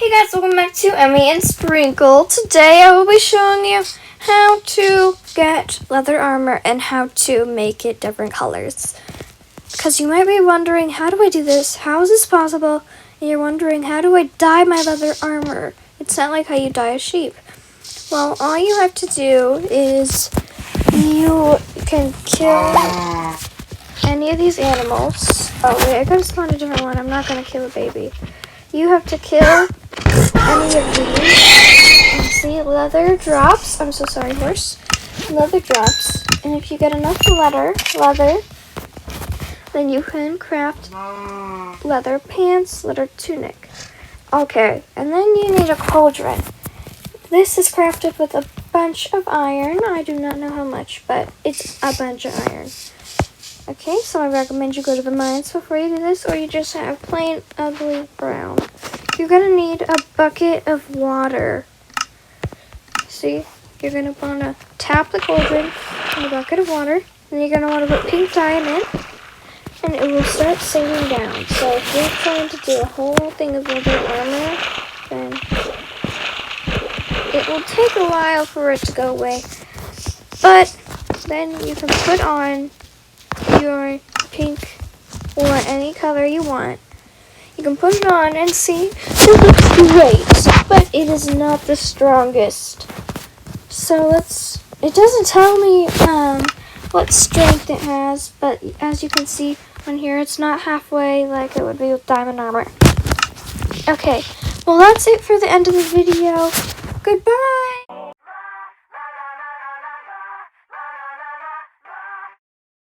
Hey guys, welcome back to Emmy and Sprinkle. Today I will be showing you how to get leather armor and how to make it different colors. Because you might be wondering, how do I do this? How is this possible? And you're wondering, how do I dye my leather armor? It's not like how you dye a sheep. Well, all you have to do is you can kill any of these animals. Oh wait, I gotta spawn a different one. I'm not gonna kill a baby. You have to kill any of these. And see, leather drops. I'm so sorry, horse. Leather drops. And if you get enough leather, then you can craft leather pants, leather tunic. Okay, and then you need a cauldron. This is crafted with a bunch of iron. I do not know how much, but it's a bunch of iron. Okay, so I recommend you go to the mines before you do this, or you just have plain ugly brown. You're gonna need a bucket of water. See, you're gonna wanna tap the cauldron in a bucket of water, and you're gonna wanna put pink dye in it, and it will start sinking down. So if you're trying to do a whole thing of leather armor, then it will take a while for it to go away. But then you can put on your pink or any color you want. You can put it on and see, it looks great, but it is not the strongest. So it doesn't tell me what strength it has, but as you can see on here, it's not halfway like it would be with diamond armor. Okay, well that's it for the end of the video. Goodbye!